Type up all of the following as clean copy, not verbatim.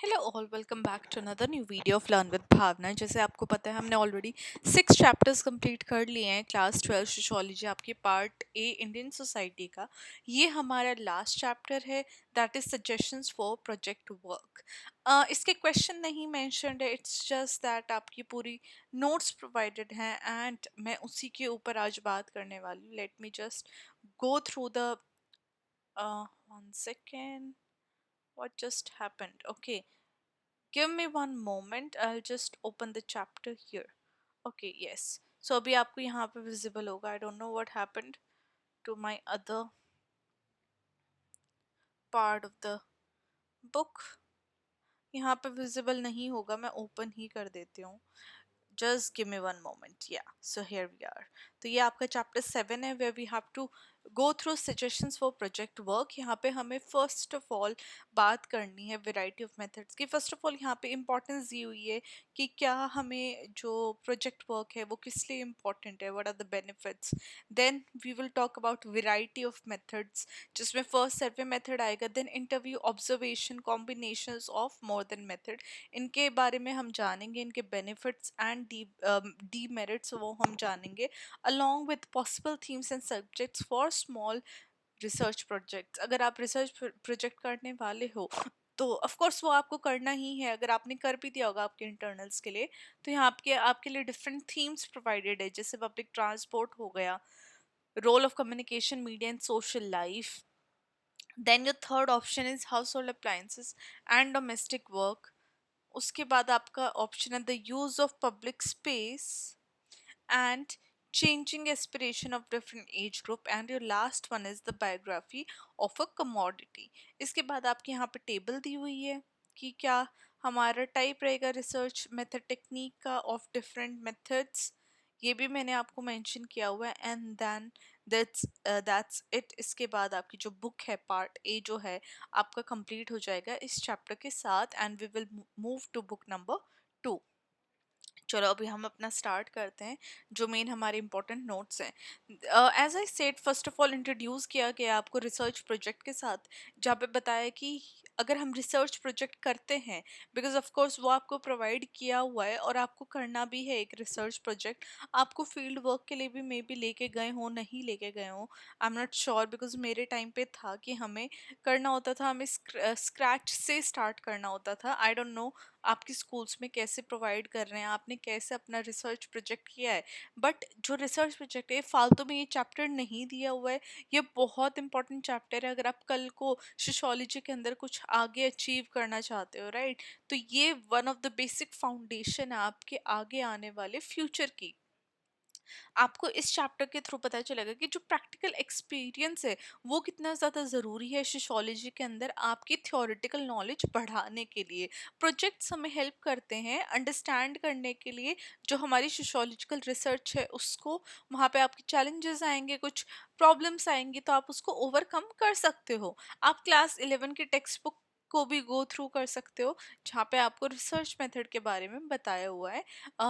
Hello all, welcome back to another new video of learn with Bhavna. जैसे आपको पता है हमने ऑलरेडी 6 चैप्टर्स कंप्लीट कर लिए हैं। क्लास 12 सोशियोलॉजी आपकी पार्ट ए इंडियन सोसाइटी का ये हमारा लास्ट चैप्टर है, that is suggestions for project work. इसके क्वेश्चन नहीं मेंशन्ड है, इट्स जस्ट दैट आपकी पूरी नोट्स प्रोवाइडेड हैं एंड मैं उसी के ऊपर आज बात करने वाली हूँ। Let me just go through the one second, what just happened? Okay, give me one moment, I'll just open the chapter here. Okay, yes, so अभी आपको यहाँ पे visible होगा. I don't know what happened to my other part of the book. यहाँ पे visible नहीं होगा, मैं open ही कर देती हूँ. Just give me one moment. Yeah, so here we are. तो ये आपका चैप्टर 7 है, where we have to go through suggestions for project work. यहाँ पे हमें first of all बात करनी है variety of methods की. first of all यहाँ पे importance दी हुई है कि क्या हमें जो project work है वो किस लिए important है, what are the benefits. then we will talk about variety of methods जिसमें first survey method आएगा, then interview, observation, combinations of more than method. इनके बारे में हम जानेंगे, इनके बेनिफिट्स एंड डीमेरिट्स वो हम जानेंगे, along with possible themes and subjects for small research projects. अगर आप रिसर्च प्रोजेक्ट करने वाले हो तो ऑफ कोर्स वो आपको करना ही है. अगर आपने कर भी दिया होगा आपके इंटरनल्स के लिए, तो यहाँ आपके आपके लिए डिफरेंट थीम्स प्रोवाइडेड है, जैसे पब्लिक ट्रांसपोर्ट हो गया, role of communication, media and social life. Then your third option is household appliances and domestic work. उसके बाद आपका ऑप्शन है the use of public space and changing aspiration of different age group, and your last one is the biography of a commodity. इसके बाद आपके यहाँ पे table दी हुई है कि क्या हमारा टाइप रहेगा रिसर्च मेथड टेक्निक का ऑफ डिफरेंट मेथड्स, ये भी मैंने आपको मेंशन किया हुआ है. And then that's it. इसके बाद आपकी जो बुक है पार्ट ए जो है आपका कंप्लीट हो जाएगा इस चैप्टर के साथ, and we will move to book number 2. चलो अभी हम अपना स्टार्ट करते हैं जो मेन हमारे इंपॉर्टेंट नोट्स हैं. As I said, first of all introduce किया गया आपको रिसर्च प्रोजेक्ट के साथ, जहाँ पे बताया कि अगर हम रिसर्च प्रोजेक्ट करते हैं, बिकॉज ऑफ कोर्स वो आपको प्रोवाइड किया हुआ है और आपको करना भी है एक रिसर्च प्रोजेक्ट. आपको फील्ड वर्क के लिए भी मे बी लेके गए हो, नहीं लेके गए हो, I am not sure, because मेरे टाइम पे था कि हमें करना होता था, हमें स्क्रैच से स्टार्ट करना होता था. आई डोंट नो आपकी स्कूल्स में कैसे प्रोवाइड कर रहे हैं, आपने कैसे अपना रिसर्च प्रोजेक्ट किया है. बट जो रिसर्च प्रोजेक्ट है फालतू में ये चैप्टर नहीं दिया हुआ है, ये बहुत इंपॉर्टेंट चैप्टर है अगर आप कल को सोशियोलॉजी के अंदर कुछ आगे अचीव करना चाहते हो, राइट. तो ये one of the basic foundation है आपके आगे आने वाले फ्यूचर की. आपको इस चैप्टर के थ्रू पता चलेगा कि जो प्रैक्टिकल एक्सपीरियंस है वो कितना ज़्यादा ज़रूरी है सोशियोलॉजी के अंदर आपकी थ्योरेटिकल नॉलेज बढ़ाने के लिए. प्रोजेक्ट्स हमें हेल्प करते हैं अंडरस्टैंड करने के लिए जो हमारी सोशियोलॉजिकल रिसर्च है उसको. वहाँ पे आपके चैलेंजेस आएंगे, कुछ प्रॉब्लम्स आएंगी, तो आप उसको ओवरकम कर सकते हो. आप क्लास 11 की टेक्स्ट बुक को भी गो थ्रू कर सकते हो, जहाँ पे आपको रिसर्च मेथड के बारे में बताया हुआ है.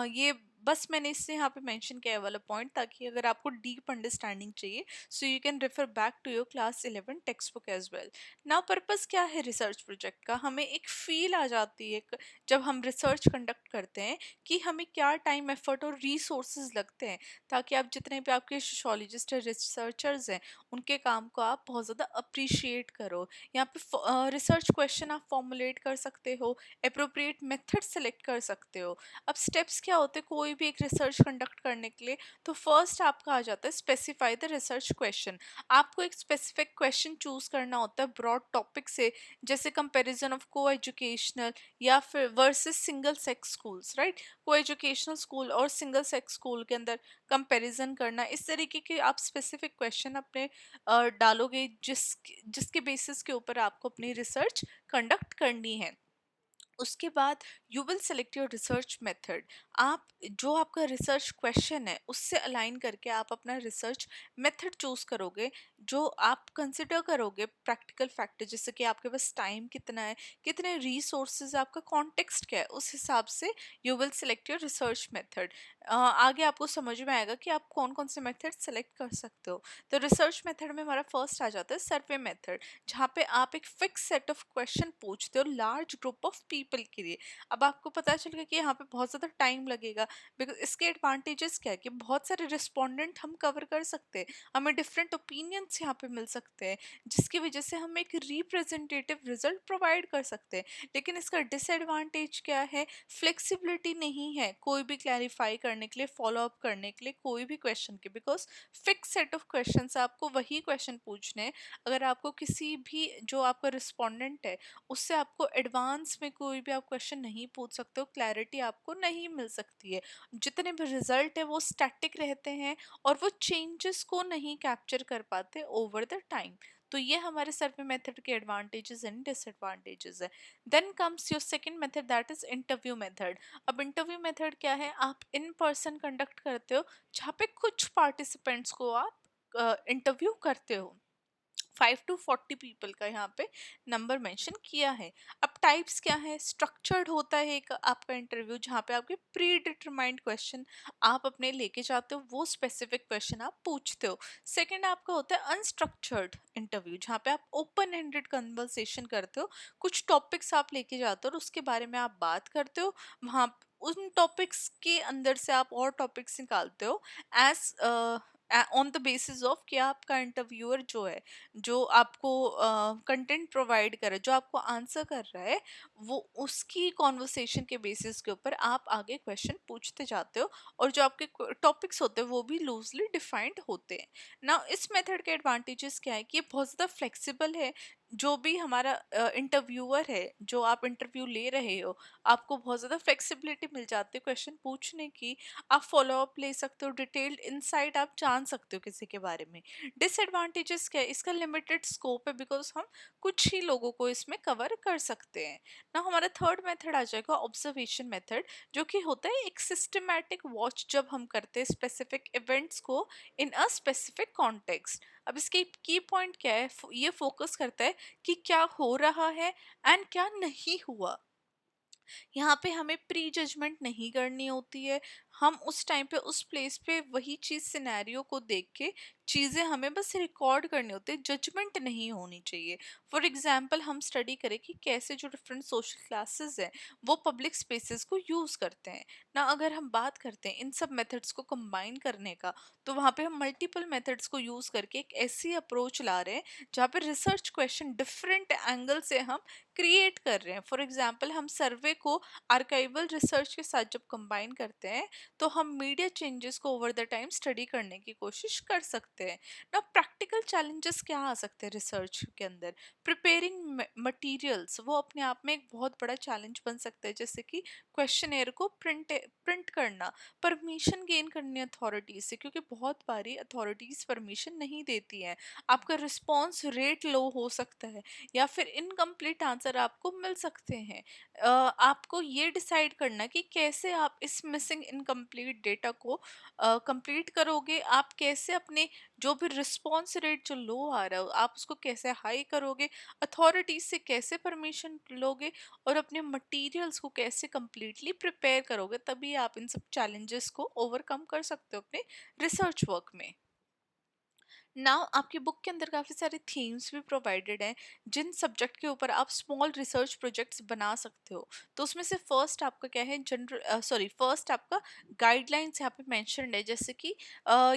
ये बस मैंने इससे यहाँ पे मेंशन किया है वाला पॉइंट, ताकि अगर आपको डीप अंडरस्टैंडिंग चाहिए so you can refer back to your class 11 text book as well. Now purpose क्या है रिसर्च प्रोजेक्ट का, हमें एक फील आ जाती है जब हम रिसर्च कंडक्ट करते हैं कि हमें क्या टाइम एफर्ट और रिसोर्सेज लगते हैं, ताकि आप जितने भी आपके सोशोलॉजिस्ट रिसर्चर्स हैं उनके काम को आप बहुत ज़्यादा अप्रिशिएट करो. यहाँ पे रिसर्च क्वेश्चन आप फॉर्मुलेट कर सकते हो, अप्रोप्रिएट मेथड सेलेक्ट कर सकते हो. अब स्टेप्स क्या होते हैं कोई भी एक रिसर्च कंडक्ट करने के लिए, तो फर्स्ट आपका आ जाता है स्पेसिफाई द रिसर्च क्वेश्चन. आपको एक स्पेसिफिक क्वेश्चन चूज करना होता है ब्रॉड टॉपिक से, जैसे कंपैरिजन ऑफ को एजुकेशनल या फिर versus single sex schools, right. को एजुकेशनल स्कूल और सिंगल सेक्स स्कूल के अंदर कंपैरिजन करना, इस तरीके के आप स्पेसिफिक क्वेश्चन अपने डालोगे जिसके बेसिस के ऊपर आपको अपनी रिसर्च कंडक्ट करनी है. उसके बाद you will select your research method. आप जो आपका रिसर्च क्वेश्चन है उससे अलाइन करके आप अपना रिसर्च मेथड चूज करोगे, जो आप कंसिडर करोगे प्रैक्टिकल फैक्टर, जैसे कि आपके पास टाइम कितना है, कितने रिसोर्सेज, आपका कॉन्टेक्स्ट क्या है, उस हिसाब से you will select your research method. आगे आपको समझ में आएगा कि आप कौन कौन से मेथड सेलेक्ट कर सकते हो। तो रिसर्च मेथड में हमारा फर्स्ट आ जाता है सर्वे मेथड, जहाँ पे आप एक फिक्स सेट ऑफ क्वेश्चन पूछते हो लार्ज ग्रुप ऑफ पीपल के लिए। अब आपको पता चल गया कि यहाँ पे बहुत ज़्यादा टाइम लगेगा, बिकॉज इसके एडवांटेजेस क्या है कि बहुत सारे रिस्पोंडेंट हम कवर कर सकते हैं, हमें डिफरेंट ओपिनियंस यहाँ पे मिल सकते हैं, जिसकी वजह से हम एक रिप्रेजेंटेटिव रिजल्ट प्रोवाइड कर सकते हैं। लेकिन इसका डिसएडवांटेज क्या है, फ्लेक्सिबिलिटी नहीं है कोई भी क्लैरिफाई करने के लिए, फॉलो अप करने के लिए कोई भी क्वेश्चन के, because fix set of question आपको वही क्वेश्चन पूछने हैं। अगर आपको किसी भी जो आपका रिस्पोंडेंट है उससे आपको एडवांस में कोई भी आप क्वेश्चन नहीं पूछ सकते हो, क्लैरिटी आपको नहीं मिल सकती है। जितने भी रिजल्ट है वो स्टैटिक रहते हैं और वो चेंजेस को नहीं कैप्चर कर पाते ओवर द टाइम। तो ये हमारे सर्वे मेथड के एडवांटेजेस एंड डिसएडवांटेजेस है। Then comes your second method, that is interview method. अब इंटरव्यू मेथड क्या है, आप इन पर्सन कंडक्ट करते हो, जहाँ पे कुछ पार्टिसिपेंट्स को आप इंटरव्यू करते हो। 5 to 40 पीपल का यहाँ पे नंबर मेंशन किया है। अब टाइप्स क्या है, स्ट्रक्चर्ड होता है एक आपका इंटरव्यू, जहाँ पे आपके प्री डिटरमाइंड क्वेश्चन आप अपने लेके जाते हो, वो स्पेसिफिक क्वेश्चन आप पूछते हो। सेकंड आपका होता है अनस्ट्रक्चर्ड इंटरव्यू, जहाँ पे आप ओपन एंडेड कन्वर्सेशन करते हो, कुछ टॉपिक्स आप लेके जाते हो और उसके बारे में आप बात करते हो। वहाँ उन टॉपिक्स के अंदर से आप और टॉपिक्स निकालते हो as on the basis of कि आपका इंटरव्यूअर जो है, जो आपको कंटेंट प्रोवाइड कर रहा है, जो आपको आंसर कर रहा है, वो उसकी कॉन्वर्सेशन के बेसिस के ऊपर आप आगे क्वेश्चन पूछते जाते हो, और जो आपके टॉपिक्स होते हैं वो भी लूजली डिफाइंड होते हैं ना। इस मेथड के एडवांटेजेस क्या है कि ये बहुत ज़्यादा फ्लेक्सिबल है। जो भी हमारा इंटरव्यूअर है, जो आप इंटरव्यू ले रहे हो, आपको बहुत ज़्यादा फ्लेक्सिबिलिटी मिल जाती है क्वेश्चन पूछने की। आप फॉलो अप ले सकते हो, डिटेल्ड इंसाइट आप जान सकते हो किसी के बारे में। डिसएडवांटेजेस क्या है, इसका लिमिटेड स्कोप है, बिकॉज हम कुछ ही लोगों को इसमें कवर कर सकते हैं ना। हमारा थर्ड मेथड आ जाएगा ऑब्जर्वेशन मेथड, जो कि होता है एक सिस्टमैटिक वॉच, जब हम करते हैं स्पेसिफिक इवेंट्स को इन अ स्पेसिफिक कॉन्टेक्स्ट। अब इसके की पॉइंट क्या है, ये फोकस करता है कि क्या हो रहा है एंड क्या नहीं हुआ। यहाँ पे हमें प्री जजमेंट नहीं करनी होती है, हम उस टाइम पे उस प्लेस पे वही चीज़ सिनेरियो को देख के चीज़ें हमें बस रिकॉर्ड करनी होती है, जजमेंट नहीं होनी चाहिए। फॉर एग्जांपल हम स्टडी करें कि कैसे जो डिफरेंट सोशल क्लासेस हैं वो पब्लिक स्पेसेस को यूज़ करते हैं ना। अगर हम बात करते हैं इन सब मेथड्स को कंबाइन करने का, तो वहाँ पे हम मल्टीपल मेथड्स को यूज़ करके एक ऐसी अप्रोच ला रहे हैं जहाँ पे रिसर्च क्वेश्चन डिफरेंट एंगल से हम क्रिएट कर रहे हैं। फॉर एग्जाम्पल हम सर्वे को आर्काइवल रिसर्च के साथ जब कंबाइन करते हैं, तो हम मीडिया चेंजेस को ओवर द टाइम स्टडी करने की कोशिश कर सकते हैं ना। प्रैक्टिकल चैलेंजेस क्या आ सकते हैं रिसर्च के अंदर, प्रिपेयरिंग मटेरियल्स, वो अपने आप में एक बहुत बड़ा चैलेंज बन सकता है, जैसे कि क्वेश्चनेयर को प्रिंट करना, परमिशन गेन करनी अथॉरिटीज से, क्योंकि बहुत बारी अथॉरिटीज परमिशन नहीं देती हैं, आपका रिस्पॉन्स रेट लो हो सकता है, या फिर इनकम्प्लीट आंसर आपको मिल सकते हैं। आपको ये डिसाइड करना कि कैसे आप इस मिसिंग इनकम्प्लीट डेटा को कंप्लीट करोगे, आप कैसे अपने जो भी रिस्पॉन्स रेट जो लो आ रहा है आप उसको कैसे हाई करोगे, अथॉरिटीज से कैसे परमिशन लोगे, और अपने मटेरियल्स को कैसे कंप्लीटली प्रिपेयर करोगे, तभी आप इन सब चैलेंजेस को ओवरकम कर सकते हो अपने रिसर्च वर्क में। नाउ आपकी बुक के अंदर काफ़ी सारे थीम्स भी प्रोवाइडेड हैं, जिन सब्जेक्ट के ऊपर आप स्मॉल रिसर्च प्रोजेक्ट्स बना सकते हो। तो उसमें से फर्स्ट आपका क्या है, फर्स्ट आपका गाइडलाइंस यहाँ पे मेंशन्ड है, जैसे कि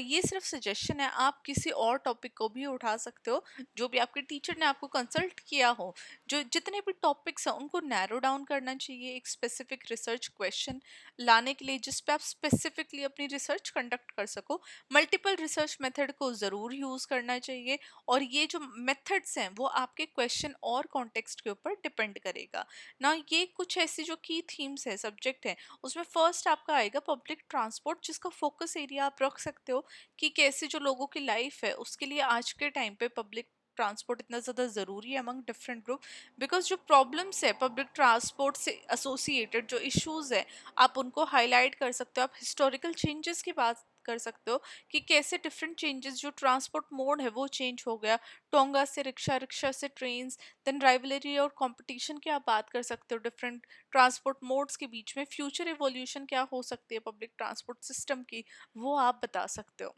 ये सिर्फ सजेशन है, आप किसी और टॉपिक को भी उठा सकते हो, जो भी आपके टीचर ने आपको कंसल्ट किया हो। जो जितने भी टॉपिक्स हैं उनको नैरो डाउन करना चाहिए, एक स्पेसिफिक रिसर्च क्वेश्चन लाने के लिए, जिस पे आप स्पेसिफिकली अपनी रिसर्च कंडक्ट कर सको। मल्टीपल रिसर्च मेथड को ज़रूर यूज़ करना चाहिए, और ये जो मेथड्स हैं वो आपके क्वेश्चन और कॉन्टेक्स्ट के ऊपर डिपेंड करेगा ना। ये कुछ ऐसी जो की थीम्स है, सब्जेक्ट है, उसमें फर्स्ट आपका आएगा पब्लिक ट्रांसपोर्ट, जिसका फोकस एरिया आप रख सकते हो कि कैसे जो लोगों की लाइफ है उसके लिए आज के टाइम पे पब्लिक ट्रांसपोर्ट इतना ज़्यादा ज़रूरी है अमंग डिफरेंट ग्रुप, बिकॉज जो प्रॉब्लम्स है पब्लिक ट्रांसपोर्ट से एसोसिएटेड, जो इश्यूज है, आप उनको हाईलाइट कर सकते हो। आप हिस्टोरिकल चेंजेस की बात कर सकते हो कि कैसे डिफरेंट चेंजेस, जो ट्रांसपोर्ट मोड है वो चेंज हो गया, टोंगा से रिक्शा, रिक्शा से ट्रेन, देन राइवलरी और कंपटीशन की आप बात कर सकते हो डिफरेंट ट्रांसपोर्ट मोड्स के बीच में। फ्यूचर इवोल्यूशन क्या हो सकती है पब्लिक ट्रांसपोर्ट सिस्टम की, वो आप बता सकते हो।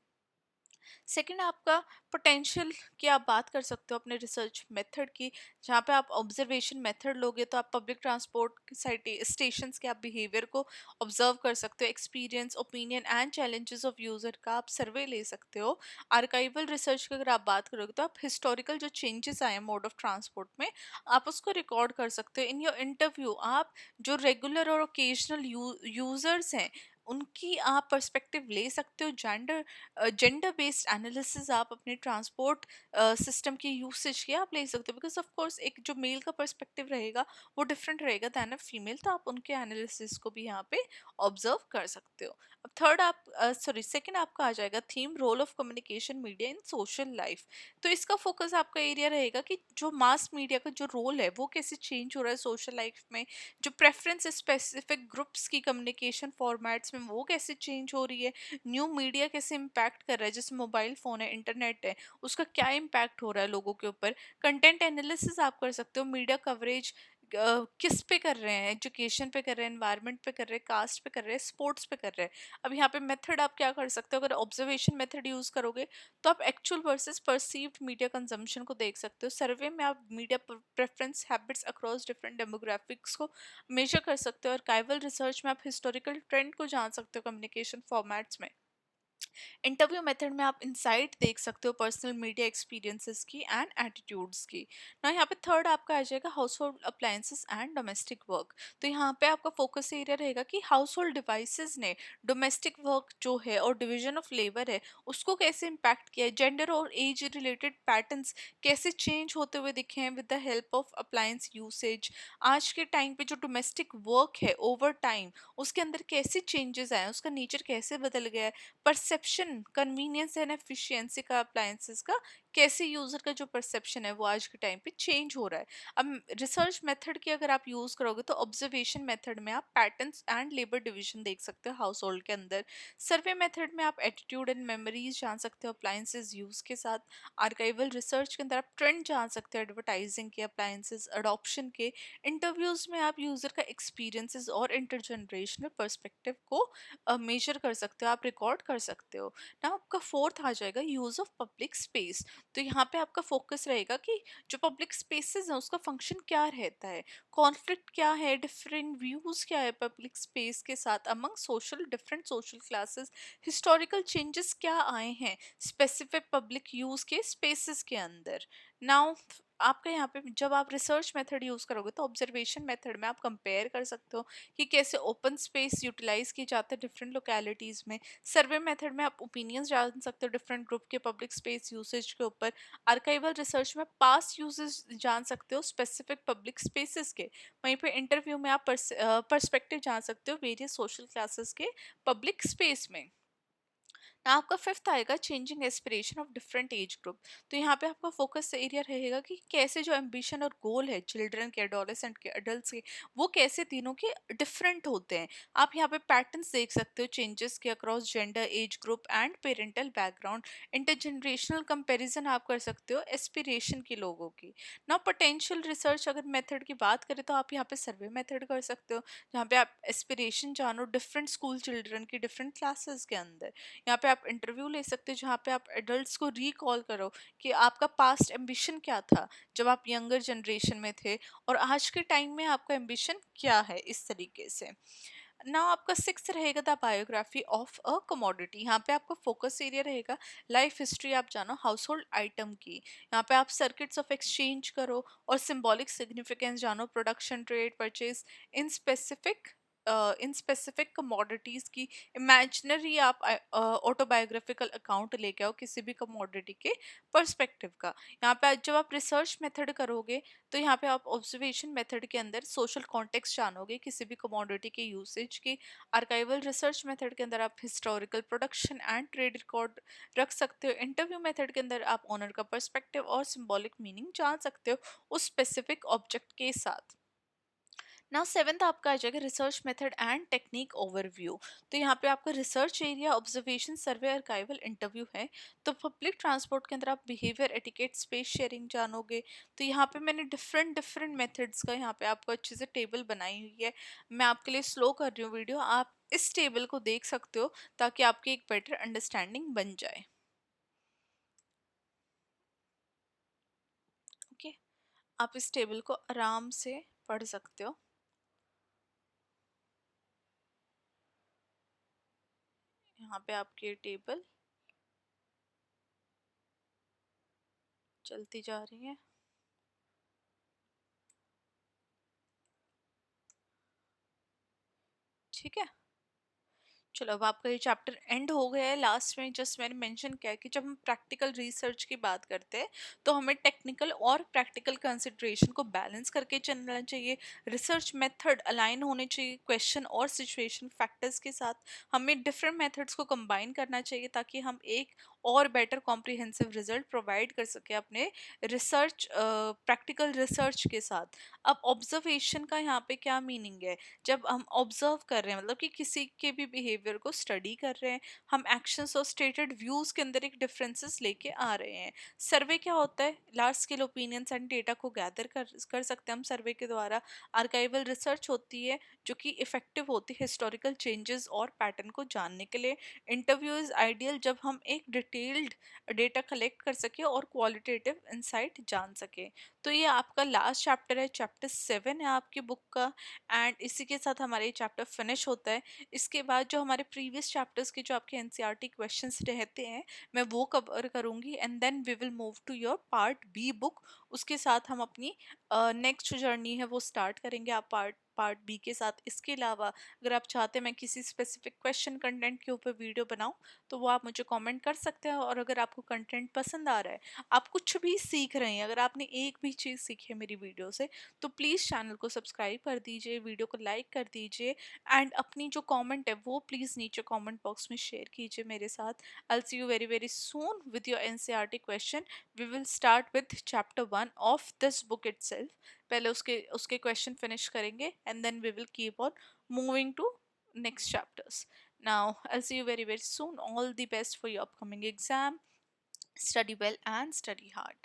सेकंड आपका पोटेंशियल की आप बात कर सकते हो अपने रिसर्च मेथड की, जहाँ पे आप ऑब्जर्वेशन मेथड लोगे तो आप पब्लिक ट्रांसपोर्ट स्टेशन के आप बिहेवियर को ऑब्जर्व कर सकते हो। Experience, opinion and challenges of user का आप सर्वे ले सकते हो। आर्काइवल रिसर्च की अगर आप बात करोगे तो आप हिस्टोरिकल जो चेंजेस आए मोड ऑफ ट्रांसपोर्ट में, आप उसको रिकॉर्ड कर सकते हो। इन योर इंटरव्यू आप जो रेगुलर और ओकेजनल यूजर्स हैं उनकी आप पर्सपेक्टिव ले सकते हो। जेंडर बेस्ड एनालिसिस आप अपने ट्रांसपोर्ट सिस्टम की यूसेज की आप ले सकते हो, बिकॉज ऑफ कोर्स एक जो मेल का पर्सपेक्टिव रहेगा वो डिफरेंट रहेगा दैन अ फीमेल, तो आप उनके एनालिसिस को भी यहाँ पे ऑब्जर्व कर सकते हो। अब थर्ड आप सॉरी सेकंड आपका आ जाएगा theme, role of communication media in social life. तो इसका फोकस आपका एरिया रहेगा कि जो मास मीडिया का जो रोल है वो कैसे चेंज हो रहा है सोशल लाइफ में, जो प्रेफरेंस स्पेसिफिक ग्रुप्स की कम्युनिकेशन फॉर्मेट्स में वो कैसे चेंज हो रही है, न्यू मीडिया कैसे इम्पैक्ट कर रहा है, जैसे मोबाइल फ़ोन है, इंटरनेट है, उसका क्या इम्पैक्ट हो रहा है लोगों के ऊपर। कंटेंट एनालिसिस आप कर सकते हो, मीडिया कवरेज किस पे कर रहे हैं, एजुकेशन पे कर रहे हैं, एनवायरनमेंट पे कर रहे हैं, कास्ट पे कर रहे हैं, स्पोर्ट्स पे कर रहे हैं। अब यहाँ पे मेथड आप क्या कर सकते हो, अगर ऑब्जर्वेशन मेथड यूज़ करोगे तो आप actual versus perceived media consumption को देख सकते हो। सर्वे में आप media preference habits across different demographics को मेजर कर सकते हो। और आर्काइवल रिसर्च में आप हिस्टोरिकल ट्रेंड को जान सकते हो कम्युनिकेशन फॉर्मेट्स में। इंटरव्यू मेथड में आप इंसाइट देख सकते हो पर्सनल मीडिया एक्सपीरियंसेस की एंड एटीट्यूड्स की ना। यहाँ पे थर्ड आपका आ जाएगा house hold appliances and domestic work. तो यहाँ पे आपका फोकस एरिया रहेगा कि हाउस होल्ड डिवाइसेस ने डोमेस्टिक वर्क जो है और डिवीजन ऑफ लेबर है उसको कैसे इम्पैक्ट किया है, जेंडर और एज रिलेटेड पैटर्न्स कैसे चेंज होते हुए दिखे हैं with the help of appliance usage. आज के टाइम पे जो डोमेस्टिक वर्क है ओवर टाइम उसके अंदर कैसे चेंजेस आए हैं, उसका नेचर कैसे बदल गया है, परसेप्शन, कन्वीनियंस एंड एफिशिएंसी का अप्लायंसेस का कैसे यूजर का जो परसेप्शन है वो आज के टाइम पे चेंज हो रहा है। अब रिसर्च मेथड की अगर आप यूज करोगे तो ऑब्जर्वेशन मेथड में आप पैटर्न्स एंड लेबर डिवीजन देख सकते हो हाउस होल्ड के अंदर। सर्वे मेथड में आप एटीट्यूड एंड मेमोरीज जान सकते हो अप्लायंसेस यूज के साथ। आर्काइवल रिसर्च के अंदर आप ट्रेंड जान सकते हो एडवर्टाइजिंग के, अप्लायंसेस अडॉप्शन के। इंटरव्यूज में आप यूजर का एक्सपीरियंसेस और इंटरजनरेशनल पर्सपेक्टिव को मेजर कर सकते हो, आप रिकॉर्ड कर सकते हो ना। आपका फोर्थ आ जाएगा यूज ऑफ पब्लिक स्पेस। तो यहाँ पे आपका फोकस रहेगा कि जो पब्लिक स्पेसेस है उसका फंक्शन क्या रहता है, कॉन्फ्लिक्ट क्या है, डिफरेंट व्यूज क्या है पब्लिक स्पेस के साथ among social different social classes, historical changes क्या आए हैं स्पेसिफिक पब्लिक यूज के स्पेसेस के अंदर। नाउ आपका यहाँ पे जब आप रिसर्च मेथड यूज करोगे तो ऑब्जर्वेशन मेथड में आप कंपेयर कर सकते हो कि कैसे ओपन स्पेस यूटिलाइज किए जाते हैं डिफरेंट लोकेलिटीज़ में। सर्वे मेथड में आप ओपिनियंस जान सकते हो डिफरेंट ग्रुप के पब्लिक स्पेस यूसेज के ऊपर। आर्काइवल रिसर्च में पास्ट यूजेस जान सकते हो स्पेसिफिक पब्लिक स्पेसेस के। वहीं पे इंटरव्यू में आप पर्सपेक्टिव जान सकते हो वेरियस सोशल क्लासेस के पब्लिक स्पेस में। ना आपका फिफ्थ आएगा changing aspiration of different age group. तो यहाँ पे आपका फोकस एरिया रहेगा कि कैसे जो एम्बिशन और गोल है चिल्ड्रन के, एडोलेसेंट के, अडल्ट के, वो कैसे तीनों के डिफरेंट होते हैं। आप यहाँ पे पैटर्न्स देख सकते हो चेंजेस के across gender, age group and parental background. Intergenerational comparison आप कर सकते हो एस्पिरेशन के लोगों की ना। पोटेंशियल रिसर्च अगर मेथड की बात करें तो आप यहाँ पे सर्वे मेथड कर सकते हो, जहाँ पे आप एस्पिरेशन जानो डिफरेंट स्कूल चिल्ड्रन की डिफरेंट क्लासेस के अंदर। यहाँ पे आप इंटरव्यू ले सकते हो जहाँ पे आप एडल्ट्स को रिकॉल करो कि आपका पास्ट एम्बिशन क्या था जब आप यंगर जनरेशन में थे और आज के टाइम में आपका एम्बिशन क्या है, इस तरीके से ना। आपका सिक्स रहेगा the biography of a commodity. यहाँ पे आपका फोकस एरिया रहेगा लाइफ हिस्ट्री आप जानो हाउस होल्ड आइटम की। यहाँ पे आप सर्किट्स ऑफ एक्सचेंज करो और सिंबॉलिक सिग्निफिकेंस जानो production, trade, purchase in specific in specific commodities की इमेजिनरी आप ऑटोबायोग्राफिकल अकाउंट लेके आओ किसी भी कमोडिटी के पर्सपेक्टिव का। यहाँ पे जब आप रिसर्च मेथड करोगे तो यहाँ पे आप ऑब्जर्वेशन मेथड के अंदर सोशल कॉन्टेक्स्ट जानोगे किसी भी कमोडिटी के यूसेज के। आर्काइवल रिसर्च मेथड के अंदर आप historical production and trade record रख सकते हो। इंटरव्यू मेथड के अंदर आप ऑनर का पर्सपेक्टिव और सिंबॉलिक मीनिंग जान सकते हो उस स्पेसिफिक ऑब्जेक्ट के साथ। नाउ सेवेंथ आपका आ जाएगा research method and technique overview. तो यहाँ पे आपका रिसर्च एरिया ऑब्जर्वेशन सर्वे आर्काइवल इंटरव्यू है। तो पब्लिक ट्रांसपोर्ट के अंदर आप बिहेवियर एटिकेट स्पेस शेयरिंग जानोगे। तो यहाँ पे मैंने डिफरेंट डिफरेंट मेथड्स का यहाँ पे आपको अच्छे से टेबल बनाई हुई है। मैं आपके लिए स्लो कर रही हूँ वीडियो, आप इस टेबल को देख सकते हो ताकि आपकी एक बेटर अंडरस्टैंडिंग बन जाए। ओके, आप इस टेबल को आराम से पढ़ सकते हो। यहाँ पे आपकी टेबल चलती जा रही है। ठीक है, चलो अब आपका ये चैप्टर एंड हो गया है। लास्ट में जस्ट मैंने मेंशन किया है कि जब हम प्रैक्टिकल रिसर्च की बात करते हैं तो हमें टेक्निकल और प्रैक्टिकल कंसिडरेशन को बैलेंस करके चलना चाहिए। रिसर्च मेथड अलाइन होने चाहिए क्वेश्चन और सिचुएशन फैक्टर्स के साथ। हमें डिफरेंट मेथड्स को कंबाइन करना चाहिए ताकि हम एक और बेटर कॉम्प्रिहेंसिव रिजल्ट प्रोवाइड कर सके अपने रिसर्च प्रैक्टिकल रिसर्च के साथ। अब ऑब्जर्वेशन का यहाँ पे क्या मीनिंग है? जब हम ऑब्जर्व कर रहे हैं मतलब कि किसी के भी बिहेवियर को स्टडी कर रहे हैं, हम एक्शंस और स्टेटेड व्यूज के अंदर एक डिफरेंसेस लेके आ रहे हैं। सर्वे क्या होता है? Large scale opinions and data को गैदर कर सकते हैं हम सर्वे के द्वारा। आर्काइवल रिसर्च होती है जो कि इफेक्टिव होती है हिस्टोरिकल चेंजेस और पैटर्न को जानने के लिए। इंटरव्यू इज आइडियल जब हम एक डिटेल्ड डेटा कलेक्ट कर सके और क्वालिटेटिव इंसाइट जान सके। तो ये आपका लास्ट चैप्टर है, चैप्टर 7 है आपकी बुक का। एंड इसी के साथ हमारा ये चैप्टर फिनिश होता है। इसके बाद जो हमारे प्रीवियस चैप्टर्स के जो आपके एनसीईआरटी क्वेश्चंस रहते हैं मैं वो कवर करूंगी and then we will move to your part B book. उसके साथ हम अपनी नेक्स्ट जर्नी है वो स्टार्ट करेंगे आप पार्ट पार्ट बी के साथ। इसके अलावा अगर आप चाहते हैं मैं किसी स्पेसिफिक क्वेश्चन कंटेंट के ऊपर वीडियो बनाऊं तो वो आप मुझे कमेंट कर सकते हैं। और अगर आपको कंटेंट पसंद आ रहा है, आप कुछ भी सीख रहे हैं, अगर आपने एक भी चीज़ सीखी है मेरी वीडियो से तो प्लीज़ चैनल को सब्सक्राइब कर दीजिए, वीडियो को लाइक कर दीजिए एंड अपनी जो कमेंट है वो प्लीज़ नीचे कमेंट बॉक्स में शेयर कीजिए मेरे साथ। I see you very very soon with your NCERT question. We will start with chapter 1 of this book itself. पहले उसके उसके क्वेश्चन फिनिश करेंगे and then we will keep on moving to next chapters. Now, I'll see you very, very soon. All the best for your upcoming exam. Study well and study hard.